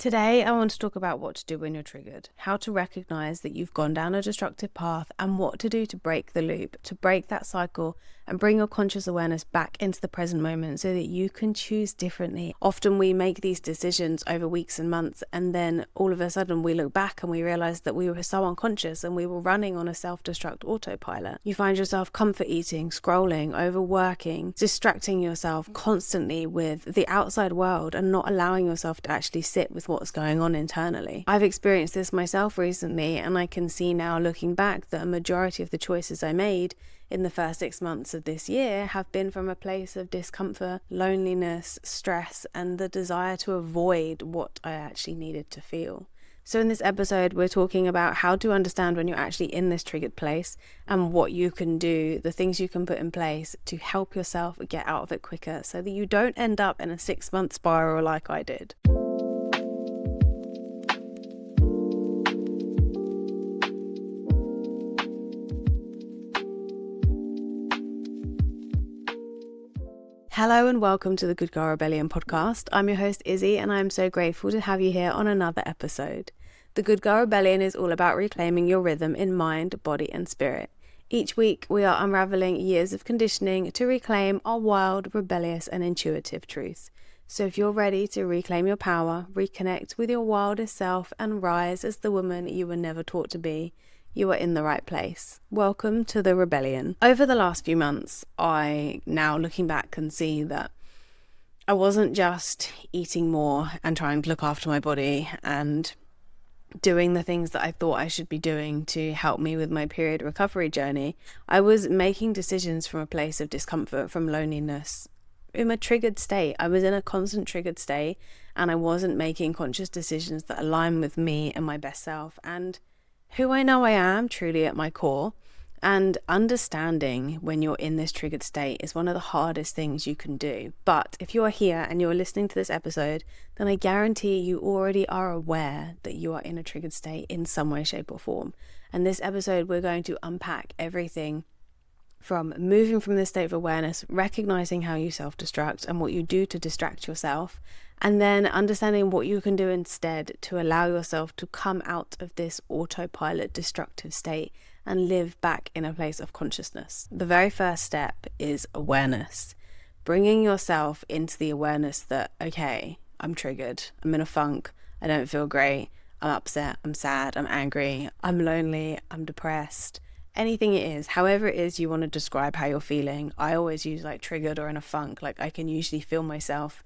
Today, I want to talk about what to do when you're triggered, how to recognize that you've gone down a destructive path, and what to do to break the loop, to break that cycle and bring your conscious awareness back into the present moment so that you can choose differently. Often we make these decisions over weeks and months, and then all of a sudden we look back and we realize that we were so unconscious and we were running on a self-destruct autopilot. You find yourself comfort eating, scrolling, overworking, distracting yourself constantly with the outside world and not allowing yourself to actually sit with what's going on internally. I've experienced this myself recently, and I can see now looking back that a majority of the choices I made in the first 6 months of this year have been from a place of discomfort, loneliness, stress, and the desire to avoid what I actually needed to feel. So in this episode, we're talking about how to understand when you're actually in this triggered place and what you can do, the things you can put in place to help yourself get out of it quicker so that you don't end up in a 6-month spiral like I did. Hello and welcome to the Good Girl Rebellion podcast. I'm your host Izzy, and I'm so grateful to have you here on another episode. The Good Girl Rebellion is all about reclaiming your rhythm in mind, body and spirit. Each week we are unraveling years of conditioning to reclaim our wild, rebellious and intuitive truth. So if you're ready to reclaim your power, reconnect with your wildest self and rise as the woman you were never taught to be, you are in the right place. Welcome to the rebellion. Over the last few months, I now looking back can see that I wasn't just eating more and trying to look after my body and doing the things that I thought I should be doing to help me with my period recovery journey. I was making decisions from a place of discomfort, from loneliness, in a triggered state. I was in a constant triggered state, and I wasn't making conscious decisions that align with me and my best self and who I know I am truly at my core. And understanding when you're in this triggered state is one of the hardest things you can do. But if you are here and you're listening to this episode, then I guarantee you already are aware that you are in a triggered state in some way, shape or form. And this episode, we're going to unpack everything from moving from this state of awareness, recognizing how you self-destruct and what you do to distract yourself, and then understanding what you can do instead to allow yourself to come out of this autopilot destructive state and live back in a place of consciousness. The very first step is awareness. Bringing yourself into the awareness that, okay, I'm triggered, I'm in a funk, I don't feel great, I'm upset, I'm sad, I'm angry, I'm lonely, I'm depressed. Anything it is, however it is you want to describe how you're feeling. I always use like triggered or in a funk. Like I can usually feel myself.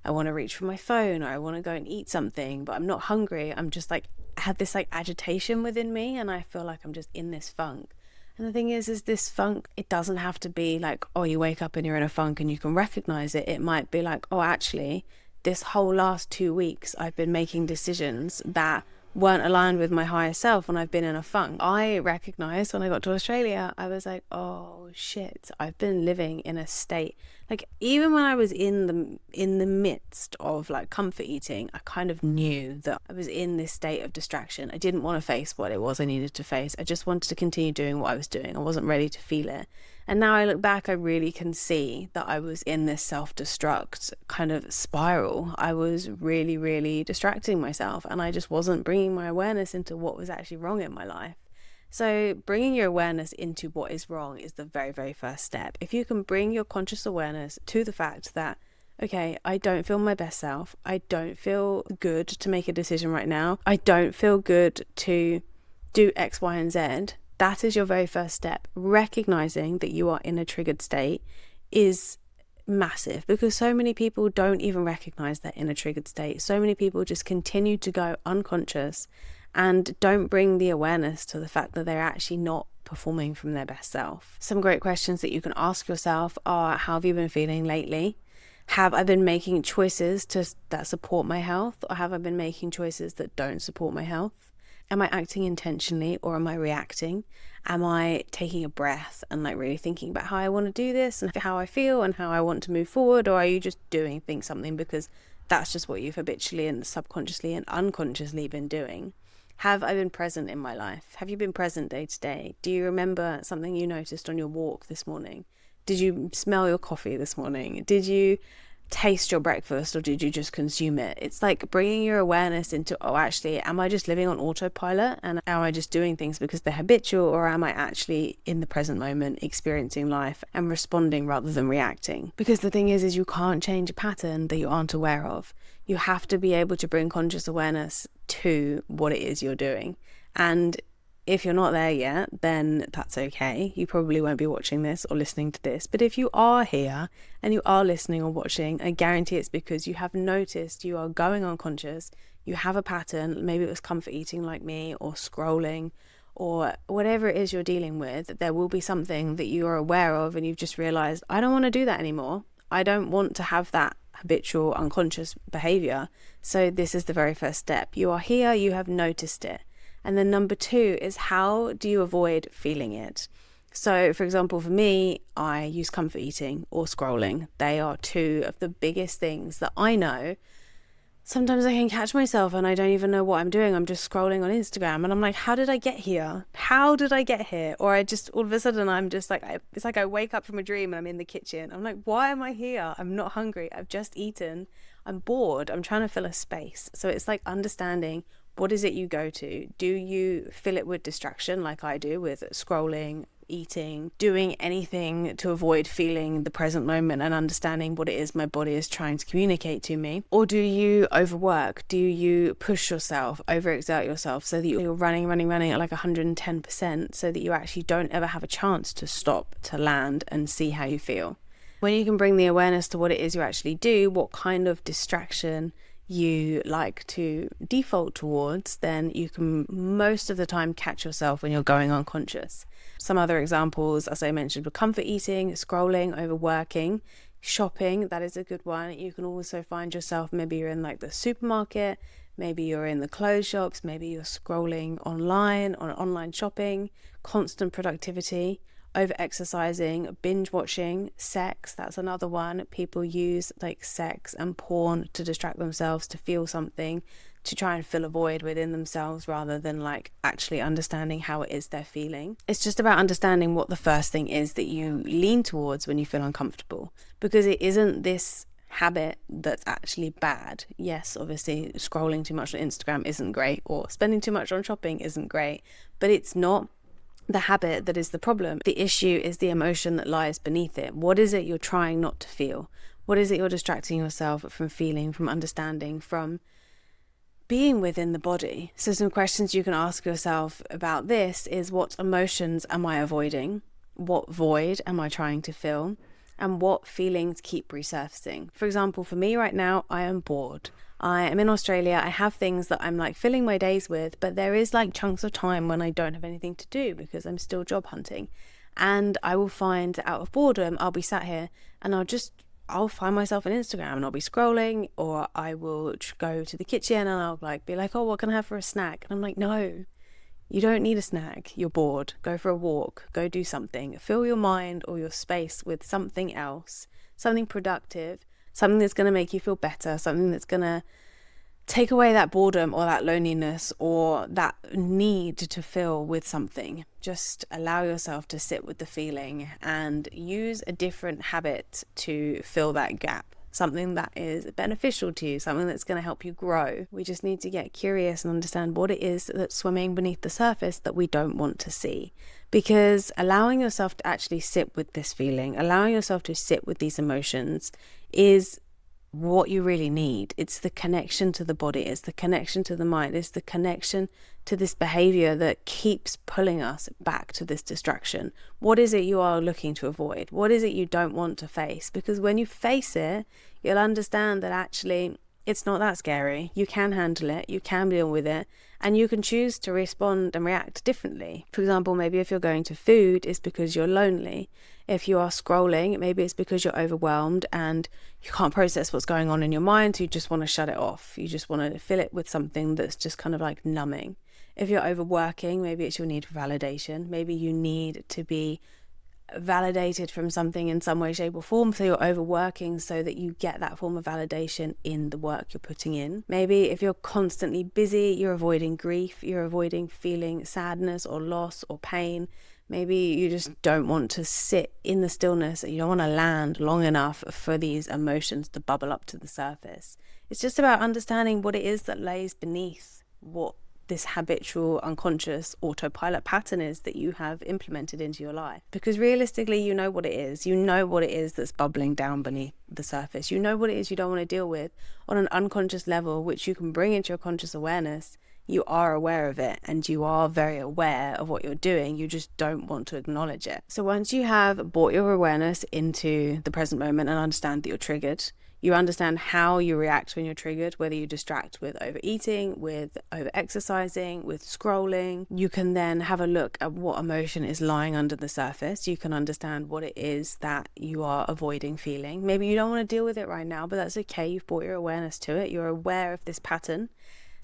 I want to reach for my phone, or I want to go and eat something, but I'm not hungry. I'm just like, I have this like agitation within me, and I feel like I'm just in this funk. And the thing is this funk, it doesn't have to be like, oh, you wake up and you're in a funk and you can recognize it. It might be like, oh, actually, this whole last 2 weeks, I've been making decisions that weren't aligned with my higher self, and I've been in a funk. I recognized when I got to Australia, I was like, oh shit, I've been living in a state. Like even when I was in the midst of like comfort eating, I kind of knew that I was in this state of distraction. I didn't want to face what it was I needed to face. I just wanted to continue doing what I was doing. I wasn't ready to feel it. And now I look back, I really can see that I was in this self-destruct kind of spiral. I was really, really distracting myself, and I just wasn't bringing my awareness into what was actually wrong in my life. So bringing your awareness into what is wrong is the very, very first step. If you can bring your conscious awareness to the fact that, okay, I don't feel my best self. I don't feel good to make a decision right now. I don't feel good to do X, Y, and Z. That is your very first step. Recognizing that you are in a triggered state is massive, because so many people don't even recognize they're in a triggered state. So many people just continue to go unconscious and don't bring the awareness to the fact that they're actually not performing from their best self. Some great questions that you can ask yourself are, how have you been feeling lately? Have I been making choices that support my health, or have I been making choices that don't support my health? Am I acting intentionally, or am I reacting? Am I taking a breath and like really thinking about how I want to do this and how I feel and how I want to move forward? Or are you just doing something because that's just what you've habitually and subconsciously and unconsciously been doing? Have I been present in my life? Have you been present day to day? Do you remember something you noticed on your walk this morning? Did you smell your coffee this morning? Did you taste your breakfast or did you just consume it? It's like bringing your awareness into, oh, actually, am I just living on autopilot and am I just doing things because they're habitual, or am I actually in the present moment experiencing life and responding rather than reacting? Because the thing is you can't change a pattern that you aren't aware of. You have to be able to bring conscious awareness to what it is you're doing. And if you're not there yet, then that's okay. You probably won't be watching this or listening to this. But if you are here and you are listening or watching, I guarantee it's because you have noticed you are going unconscious. You have a pattern. Maybe it was comfort eating like me, or scrolling, or whatever it is you're dealing with. There will be something that you are aware of and you've just realized, I don't want to do that anymore. I don't want to have that habitual unconscious behavior. So this is the very first step. You are here. You have noticed it. And then number 2 is, how do you avoid feeling it? So, for example, for me, I use comfort eating or scrolling. They are 2 of the biggest things that I know. Sometimes I can catch myself and I don't even know what I'm doing. I'm just scrolling on Instagram and I'm like, how did I get here? How did I get here? Or I just, all of a sudden, I'm just like, it's like I wake up from a dream and I'm in the kitchen. I'm like, why am I here? I'm not hungry. I've just eaten. I'm bored. I'm trying to fill a space. So it's like understanding, what is it you go to? Do you fill it with distraction like I do, with scrolling, eating, doing anything to avoid feeling the present moment and understanding what it is my body is trying to communicate to me? Or do you overwork? Do you push yourself, overexert yourself so that you're running at like 110%, so that you actually don't ever have a chance to stop, to land and see how you feel? When you can bring the awareness to what it is you actually do, what kind of distraction you like to default towards, then you can most of the time catch yourself when you're going unconscious. Some other examples, as I mentioned, were comfort eating, scrolling, overworking, shopping. That is a good one. You can also find yourself, maybe you're in like the supermarket, maybe you're in the clothes shops, maybe you're scrolling online, on online shopping, constant productivity, over exercising, binge watching, sex. That's another one. People use like sex and porn to distract themselves, to feel something, to try and fill a void within themselves, rather than like actually understanding how it is they're feeling. It's just about understanding what the first thing is that you lean towards when you feel uncomfortable, because it isn't this habit that's actually bad. Yes, obviously scrolling too much on Instagram isn't great, or spending too much on shopping isn't great, but it's not the habit that is the problem. The issue is the emotion that lies beneath it. What is it you're trying not to feel? What is it you're distracting yourself from feeling, from understanding, from being within the body? So some questions you can ask yourself about this is, what emotions am I avoiding? What void am I trying to fill? And what feelings keep resurfacing? For example, for me right now, I am bored. I am in Australia. I have things that I'm like filling my days with, but there is like chunks of time when I don't have anything to do because I'm still job hunting. And I will find that out of boredom, I'll be sat here and I'll find myself on Instagram and I'll be scrolling, or I will go to the kitchen and I'll like be like, oh, what can I have for a snack? And I'm like, no, you don't need a snack. You're bored. Go for a walk. Go do something. Fill your mind or your space with something else, something productive, something that's going to make you feel better, something that's going to take away that boredom or that loneliness or that need to fill with something. Just allow yourself to sit with the feeling and use a different habit to fill that gap. Something that is beneficial to you, something that's going to help you grow. We just need to get curious and understand what it is that's swimming beneath the surface that we don't want to see. Because allowing yourself to actually sit with this feeling, allowing yourself to sit with these emotions is what you really need. It's the connection to the body, it's the connection to the mind, it's the connection to this behavior that keeps pulling us back to this distraction. What is it you are looking to avoid? What is it you don't want to face? Because when you face it, you'll understand that actually it's not that scary. You can handle it, you can deal with it, and you can choose to respond and react differently. For example, maybe if you're going to food, it's because you're lonely. If you are scrolling, maybe it's because you're overwhelmed and you can't process what's going on in your mind, so you just want to shut it off. You just want to fill it with something that's just kind of like numbing. If you're overworking, maybe it's your need for validation. Maybe you need to be validated from something in some way, shape or form, so you're overworking so that you get that form of validation in the work you're putting in. Maybe if you're constantly busy, you're avoiding grief, you're avoiding feeling sadness or loss or pain. Maybe you just don't want to sit in the stillness. You don't want to land long enough for these emotions to bubble up to the surface. It's just about understanding what it is that lays beneath what this habitual, unconscious autopilot pattern is that you have implemented into your life. Because realistically, you know what it is. You know what it is that's bubbling down beneath the surface. You know what it is you don't want to deal with on an unconscious level, which you can bring into your conscious awareness. You are aware of it and you are very aware of what you're doing. You just don't want to acknowledge it. So once you have brought your awareness into the present moment and understand that you're triggered, you understand how you react when you're triggered, whether you distract with overeating, with over-exercising, with scrolling. You can then have a look at what emotion is lying under the surface. You can understand what it is that you are avoiding feeling. Maybe you don't want to deal with it right now, but that's okay. You've brought your awareness to it. You're aware of this pattern.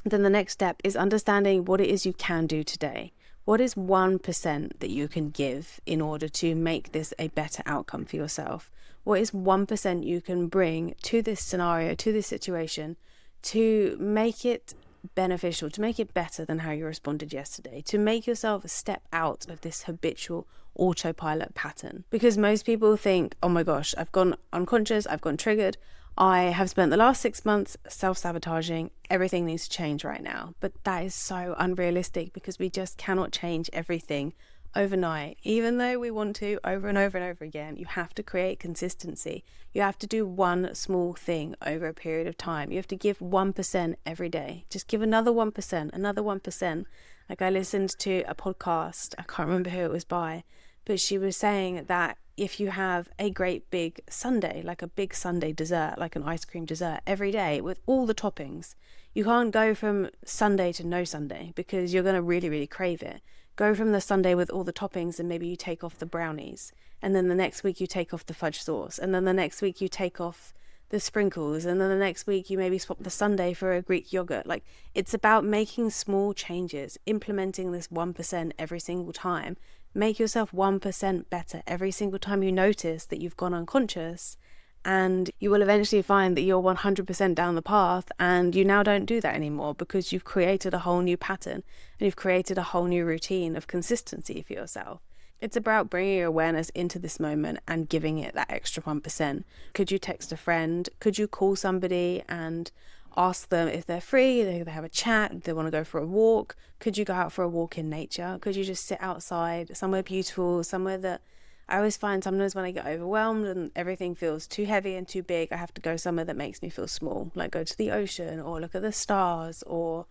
And then the next step is understanding what it is you can do today. What is 1% that you can give in order to make this a better outcome for yourself? What is 1% you can bring to this scenario, to this situation, to make it beneficial, to make it better than how you responded yesterday, to make yourself step out of this habitual autopilot pattern? Because most people think, oh my gosh, I've gone unconscious, I've gone triggered, I have spent the last 6 months self-sabotaging, everything needs to change right now. But that is so unrealistic because we just cannot change everything overnight. Even though we want to over and over and over again, you have to create consistency. You have to do one small thing over a period of time. You have to give 1% every day. Just give another 1%, another 1%. Like I listened to a podcast, I can't remember who it was by, but she was saying that if you have a great big sundae, like a big sundae dessert, like an ice cream dessert every day with all the toppings, you can't go from sundae to no sundae because you're going to really, really crave it. Go from the sundae with all the toppings and maybe you take off the brownies. And then the next week you take off the fudge sauce. And then the next week you take off the sprinkles. And then the next week you maybe swap the sundae for a Greek yogurt. Like, it's about making small changes, implementing this 1% every single time. Make yourself 1% better every single time you notice that you've gone unconscious, and you will eventually find that you're 100% down the path and you now don't do that anymore because you've created a whole new pattern and you've created a whole new routine of consistency for yourself. It's about bringing your awareness into this moment and giving it that extra 1%. Could you text a friend? Could you call somebody and ask them if they're free, they have a chat, they want to go for a walk? Could you go out for a walk in nature? Could you just sit outside somewhere beautiful, somewhere that I always find sometimes when I get overwhelmed and everything feels too heavy and too big, I have to go somewhere that makes me feel small, like go to the ocean or look at the stars or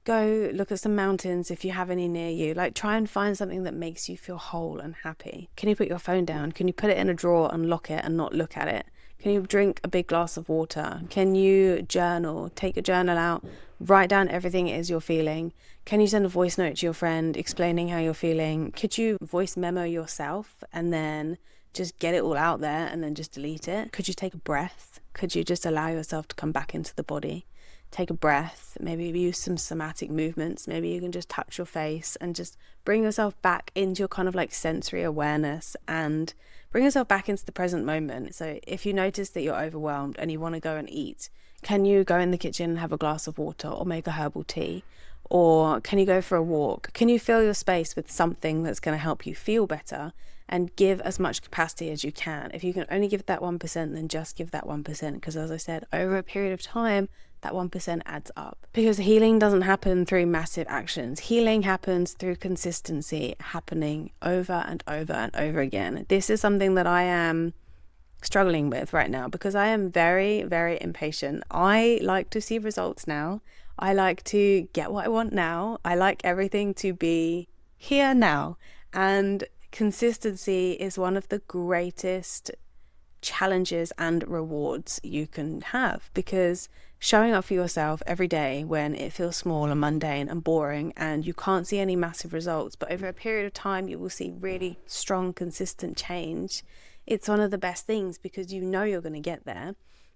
go look at some mountains if you have any near you. Like, try and find something that makes you feel whole and happy. Can you put your phone down? Can you put it in a drawer and lock it and not look at it? Can you drink a big glass of water? Can you journal? Take a journal out, write down everything it is you're feeling. Can you send a voice note to your friend explaining how you're feeling? Could you voice memo yourself and then just get it all out there and then just delete it? Could you take a breath? Could you just allow yourself to come back into the body? Take a breath, maybe use some somatic movements. Maybe you can just touch your face and just bring yourself back into your kind of like sensory awareness and bring yourself back into the present moment. So if you notice that you're overwhelmed and you want to go and eat, can you go in the kitchen and have a glass of water or make a herbal tea? Or can you go for a walk? Can you fill your space with something that's going to help you feel better and give as much capacity as you can? If you can only give that 1%, then just give that 1%. Because as I said, over a period of time, that 1% adds up. Because healing doesn't happen through massive actions. Healing happens through consistency, happening over and over and over again. This is something that I am struggling with right now because I am very, very impatient. I like to see results now. I like to get what I want now. I like everything to be here now. And consistency is one of the greatest challenges and rewards you can have, because showing up for yourself every day when it feels small and mundane and boring and you can't see any massive results, but over a period of time you will see really strong, consistent change. It's one of the best things because you know you're going to get there.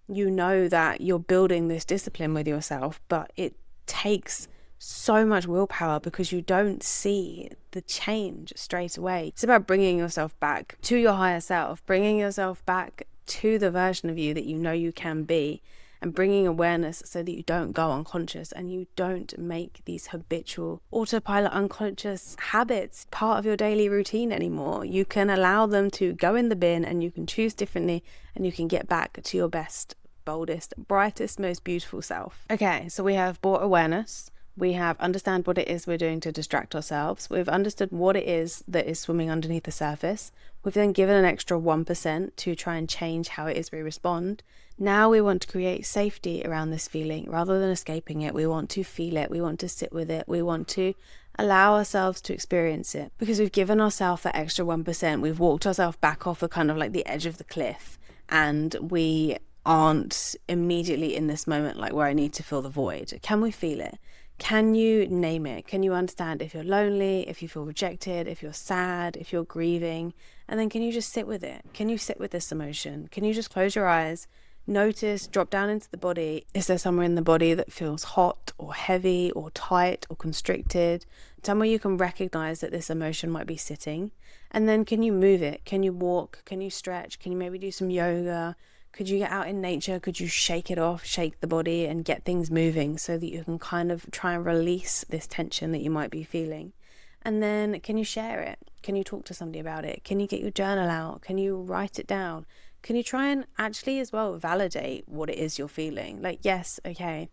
You know that you're building this discipline with yourself, but it takes so much willpower because you don't see the change straight away. It's about bringing yourself back to your higher self, bringing yourself back to the version of you that you know you can be, and bringing awareness so that you don't go unconscious and you don't make these habitual autopilot unconscious habits part of your daily routine anymore. You can allow them to go in the bin and you can choose differently and you can get back to your best, boldest, brightest, most beautiful self. Okay, so we have brought awareness. We have understand what it is we're doing to distract ourselves. We've understood what it is that is swimming underneath the surface. We've then given an extra 1% to try and change how it is we respond. Now we want to create safety around this feeling rather than escaping it. We want to feel it. We want to sit with it. We want to allow ourselves to experience it because we've given ourselves that extra 1%. We've walked ourselves back off the kind of like the edge of the cliff, and we aren't immediately in this moment like where I need to fill the void. Can we feel it? Can you name it? Can you understand if you're lonely, if you feel rejected, if you're sad, if you're grieving? And then can you just sit with it? Can you sit with this emotion? Can you just close your eyes, notice, drop down into the body? Is there somewhere in the body that feels hot or heavy or tight or constricted? Somewhere you can recognize that this emotion might be sitting. And then can you move it? Can you walk? Can you stretch? Can you maybe do some yoga? Could you get out in nature? Could you shake it off, shake the body and get things moving so that you can kind of try and release this tension that you might be feeling? And then can you share it? Can you talk to somebody about it? Can you get your journal out? Can you write it down? Can you try and actually as well validate what it is you're feeling? Like, yes, okay,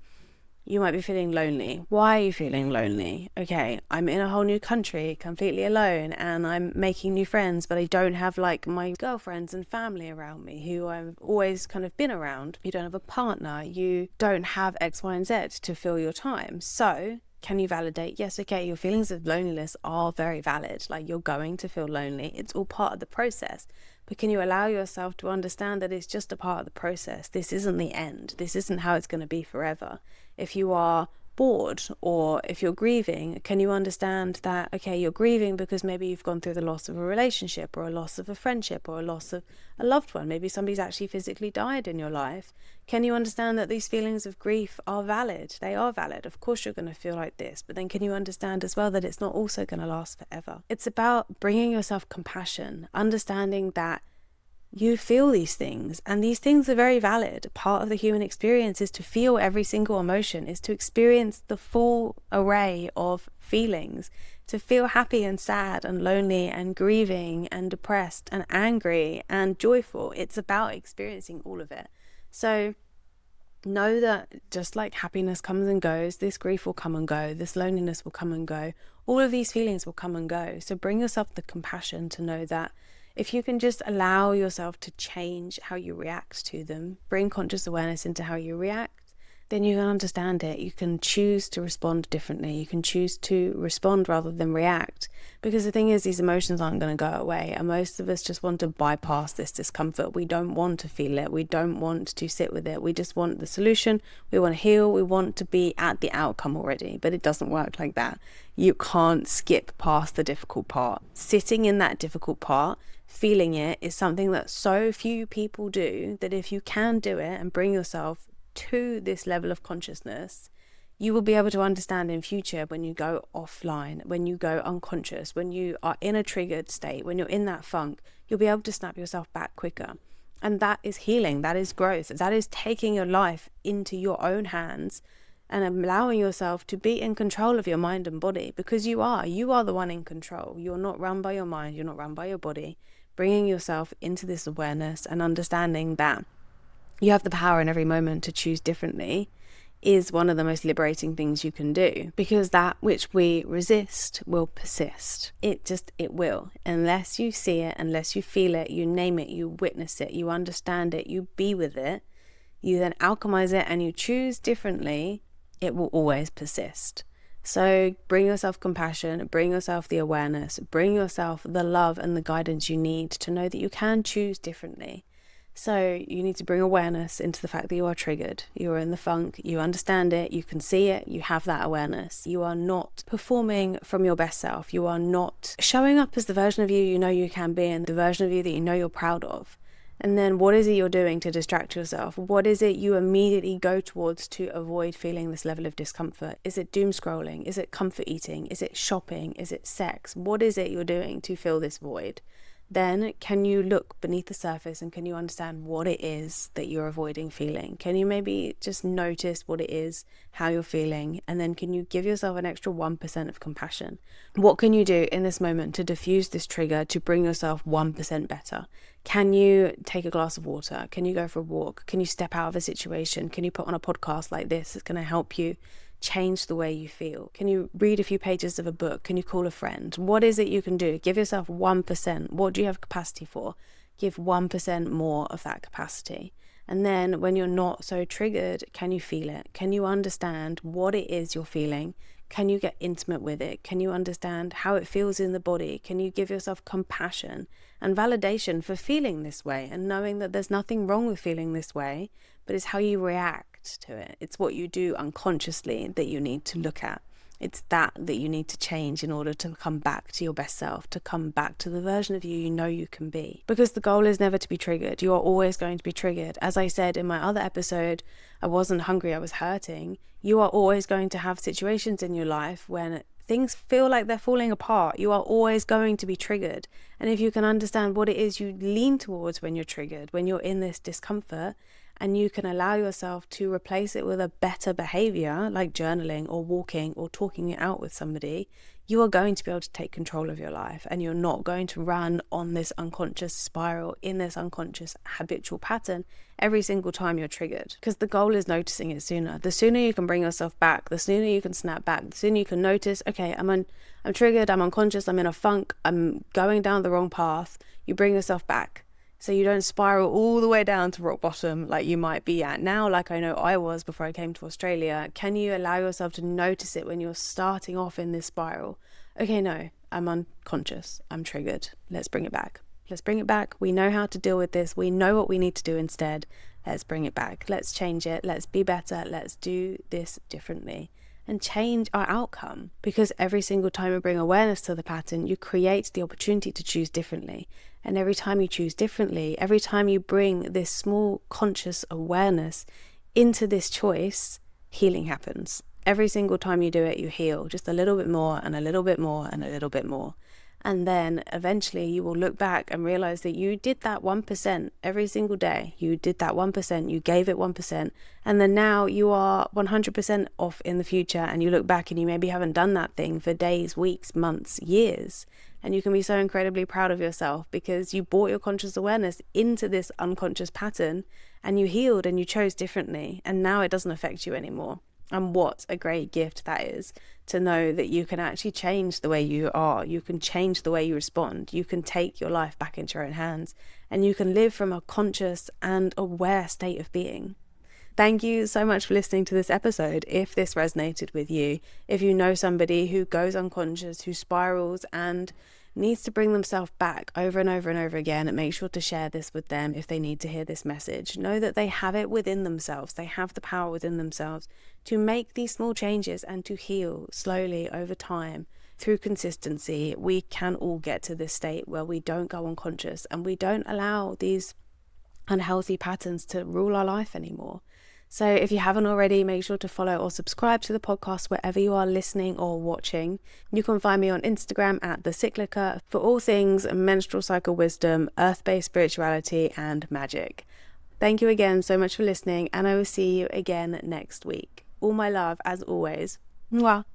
you might be feeling lonely. Why are you feeling lonely? Okay, I'm in a whole new country, completely alone, and I'm making new friends, but I don't have like my girlfriends and family around me who I've always kind of been around. You don't have a partner. You don't have X, Y, and Z to fill your time. So can you validate? Yes, okay, your feelings of loneliness are very valid. Like, you're going to feel lonely. It's all part of the process. But can you allow yourself to understand that it's just a part of the process? This isn't the end. This isn't how it's going to be forever. If you are bored or if you're grieving, can you understand that, okay, you're grieving because maybe you've gone through the loss of a relationship or a loss of a friendship or a loss of a loved one. Maybe somebody's actually physically died in your life. Can you understand that these feelings of grief are valid? They are valid. Of course you're going to feel like this, but then can you understand as well that it's not also going to last forever? It's about bringing yourself compassion, understanding that you feel these things, and these things are very valid. Part of the human experience is to feel every single emotion, is to experience the full array of feelings, to feel happy and sad and lonely and grieving and depressed and angry and joyful. It's about experiencing all of it. So know that just like happiness comes and goes, this grief will come and go, this loneliness will come and go, all of these feelings will come and go. So bring yourself the compassion to know that if you can just allow yourself to change how you react to them, bring conscious awareness into how you react, then you can understand it. You can choose to respond differently. You can choose to respond rather than react. Because the thing is, these emotions aren't going to go away. And most of us just want to bypass this discomfort. We don't want to feel it. We don't want to sit with it. We just want the solution. We want to heal. We want to be at the outcome already. But it doesn't work like that. You can't skip past the difficult part. Sitting in that difficult part, feeling it, is something that so few people do, that if you can do it and bring yourself to this level of consciousness, you will be able to understand in future when you go offline, when you go unconscious, when you are in a triggered state, when you're in that funk, you'll be able to snap yourself back quicker. And that is healing, that is growth, that is taking your life into your own hands and allowing yourself to be in control of your mind and body, because you are the one in control. You're not run by your mind, you're not run by your body. Bringing yourself into this awareness and understanding that you have the power in every moment to choose differently is one of the most liberating things you can do, because that which we resist will persist. It will. Unless you see it, unless you feel it, you name it, you witness it, you understand it, you be with it, you then alchemize it and you choose differently, it will always persist. So bring yourself compassion, bring yourself the awareness, bring yourself the love and the guidance you need to know that you can choose differently. So you need to bring awareness into the fact that you are triggered, you are in the funk, you understand it, you can see it, you have that awareness. You are not performing from your best self. You are not showing up as the version of you you know you can be and the version of you that you know you're proud of. And then what is it you're doing to distract yourself? What is it you immediately go towards to avoid feeling this level of discomfort? Is it doom scrolling? Is it comfort eating? Is it shopping? Is it sex? What is it you're doing to fill this void? then can you look beneath the surface and can you understand what it is that you're avoiding feeling? Can you maybe just notice what it is, how you're feeling, and then can you give yourself an extra 1% of compassion? What can you do in this moment to diffuse this trigger to bring yourself 1% better? Can you take a glass of water? Can you go for a walk? Can you step out of a situation? Can you put on a podcast like this that's going to help you change the way you feel? Can you read a few pages of a book? Can you call a friend? What is it you can do? Give yourself 1%. What do you have capacity for? Give 1% more of that capacity. And then when you're not so triggered, can you feel it? Can you understand what it is you're feeling? Can you get intimate with it? Can you understand how it feels in the body? Can you give yourself compassion and validation for feeling this way and knowing that there's nothing wrong with feeling this way, but it's how you react to it. It's what you do unconsciously that you need to look at. It's that you need to change in order to come back to your best self, to come back to the version of you know you can be. Because the goal is never to be triggered. You are always going to be triggered. As I said in my other episode, I wasn't hungry, I was hurting. You are always going to have situations in your life when things feel like they're falling apart. You are always going to be triggered. And if you can understand what it is you lean towards when you're triggered, when you're in this discomfort, and you can allow yourself to replace it with a better behavior like journaling or walking or talking it out with somebody, you are going to be able to take control of your life, and you're not going to run on this unconscious spiral, in this unconscious habitual pattern every single time you're triggered. Because the goal is noticing it sooner. The sooner you can bring yourself back, the sooner you can snap back, the sooner you can notice, okay, I'm triggered, I'm unconscious, I'm in a funk, I'm going down the wrong path. You bring yourself back. So you don't spiral all the way down to rock bottom like you might be at now, like I know I was before I came to Australia. Can you allow yourself to notice it when you're starting off in this spiral? Okay, no, I'm unconscious. I'm triggered. Let's bring it back. Let's bring it back. We know how to deal with this. We know what we need to do instead. Let's bring it back. Let's change it. Let's be better. Let's do this differently and change our outcome. Because every single time you bring awareness to the pattern, you create the opportunity to choose differently. And every time you choose differently, every time you bring this small conscious awareness into this choice, healing happens. Every single time you do it, you heal just a little bit more and a little bit more and a little bit more. And then eventually you will look back and realize that you did that 1% every single day. You did that 1%, you gave it 1%. And then now you are 100% off in the future, and you look back and you maybe haven't done that thing for days, weeks, months, years. And you can be so incredibly proud of yourself because you brought your conscious awareness into this unconscious pattern and you healed and you chose differently. And now it doesn't affect you anymore. And what a great gift that is, to know that you can actually change the way you are. You can change the way you respond. You can take your life back into your own hands, and you can live from a conscious and aware state of being. Thank you so much for listening to this episode. If this resonated with you, if you know somebody who goes unconscious, who spirals and needs to bring themselves back over and over and over again, and make sure to share this with them if they need to hear this message. Know that they have it within themselves. They have the power within themselves to make these small changes and to heal slowly over time through consistency. We can all get to this state where we don't go unconscious and we don't allow these unhealthy patterns to rule our life anymore. So if you haven't already, make sure to follow or subscribe to the podcast wherever you are listening or watching. You can find me on Instagram at The Cyclica for all things menstrual cycle wisdom, earth-based spirituality, and magic. Thank you again so much for listening, and I will see you again next week. All my love, as always. Mwah.